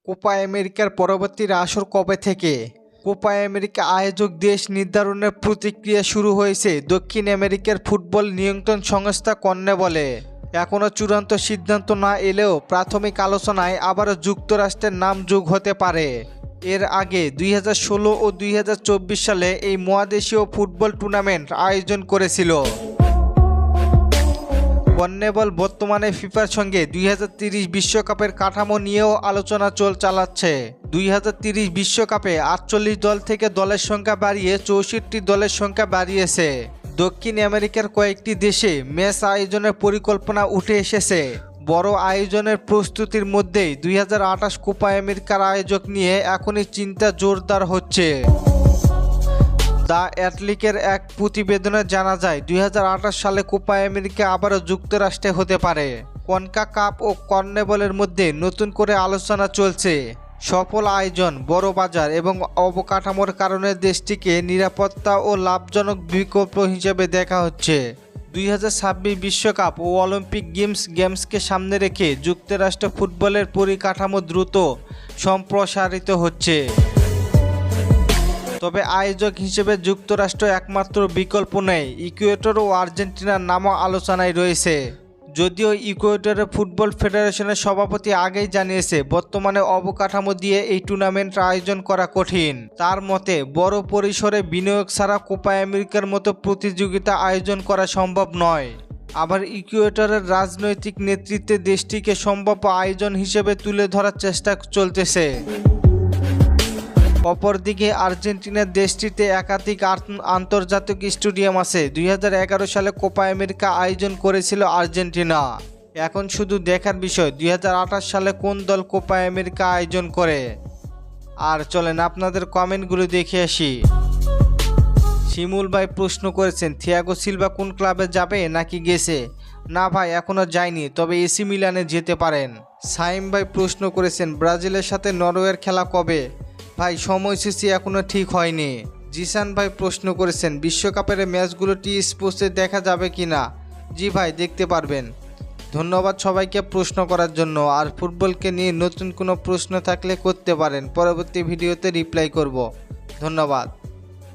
Copa আমেরিকার পরবর্তী আসর কবে থেকে? কোপা আমেরিকা আয়োজক দেশ নির্ধারণের প্রতিক্রিয়া শুরু হয়েছে দক্ষিণ আমেরিকার ফুটবল নিয়ন্ত্রণ সংস্থা কনমেবলে। এখনও চূড়ান্ত সিদ্ধান্ত না এলেও প্রাথমিক আলোচনায় আবারও যুক্তরাষ্ট্রের নাম যোগ হতে পারে। এর আগে 2016 ও 2024 সালে এই মহাদেশীয় ফুটবল টুর্নামেন্ট আয়োজন করেছিল। কনমেবল বর্তমানে ফিফার সঙ্গে 2030 বিশ্বকাপের কাঠামো নিয়েও আলোচনা চালাচ্ছে। 2030 বিশ্বকাপে 48 দল থেকে দলের সংখ্যা বাড়িয়ে 64 দলের সংখ্যা বাড়িয়েছে। দক্ষিণ আমেরিকার কয়েকটি দেশে ম্যাচ আয়োজনের পরিকল্পনা উঠে এসেছে। বড় আয়োজনের প্রস্তুতির মধ্যেই 2028 কোপা আমেরিকার আয়োজক নিয়ে এখনই চিন্তা জোরদার হচ্ছে। দ্য অ্যাথলেটিকের এক প্রতিবেদনে জানা যায় 2028 সালে কোপা আমেরিকা আবারও যুক্তরাষ্ট্রে হতে পারে। কনকাকাফ ও কনমেবলের মধ্যে নতুন করে আলোচনা চলছে। সফল আয়োজন, বড় বাজার এবং অবকাঠামোর কারণে দেশটিকে নিরাপত্তা ও লাভজনক বিকল্প হিসেবে দেখা হচ্ছে। 2026 বিশ্বকাপ ও অলিম্পিক গেমসকে সামনে রেখে যুক্তরাষ্ট্র ফুটবলের পরিকাঠামো দ্রুত সম্প্রসারিত হচ্ছে। তবে আয়োজক হিসেবে যুক্তরাষ্ট্র একমাত্র বিকল্প নেই, ইকুয়েডর ও আর্জেন্টিনার নামও আলোচনায় রয়েছে। যদিও ইকুয়েডরের ফুটবল ফেডারেশনের সভাপতি আগেই জানিয়েছে বর্তমানে অবকাঠামো দিয়ে এই টুর্নামেন্ট আয়োজন করা কঠিন। তার মতে বড় পরিসরে বিনিয়োগ ছাড়া কোপা আমেরিকার মতো প্রতিযোগিতা আয়োজন করা সম্ভব নয়। আবার ইকুয়েডরের রাজনৈতিক নেতৃত্বে দেশটিকে সম্ভাব্য আয়োজন হিসেবে তুলে ধরার চেষ্টা চলতেছে। অপরদিকে আর্জেন্টিনার দেশটিতে একাধিক আন্তর্জাতিক স্টেডিয়াম আছে। 2011 সালে কোপা আমেরিকা আয়োজন করেছিল আর্জেন্টিনা। এখন শুধু দেখার বিষয় 2028 সালে কোন দল কোপা আমেরিকা আয়োজন করে। আর চলেন আপনাদের কমেন্টগুলো দেখে আসি। শিমুল ভাই প্রশ্ন করেছেন থিয়াগো সিলভা কোন ক্লাবে যাবে নাকি গেছে? না ভাই, এখনও যায়নি, তবে এসি মিলানে যেতে পারেন। সাইম ভাই প্রশ্ন করেছেন ব্রাজিলের সাথে নরওয়ের খেলা কবে? ভাই সময়সূচি এখনও ঠিক হয়নি। জিসান ভাই প্রশ্ন করেছেন বিশ্বকাপের ম্যাচগুলো টি স্পোর্টসে দেখা যাবে কি না? জি ভাই, দেখতে পারবেন। ধন্যবাদ সবাইকে প্রশ্ন করার জন্য। আর ফুটবলকে নিয়ে নতুন কোনো প্রশ্ন থাকলে করতে পারেন, পরবর্তী ভিডিওতে রিপ্লাই করব। ধন্যবাদ।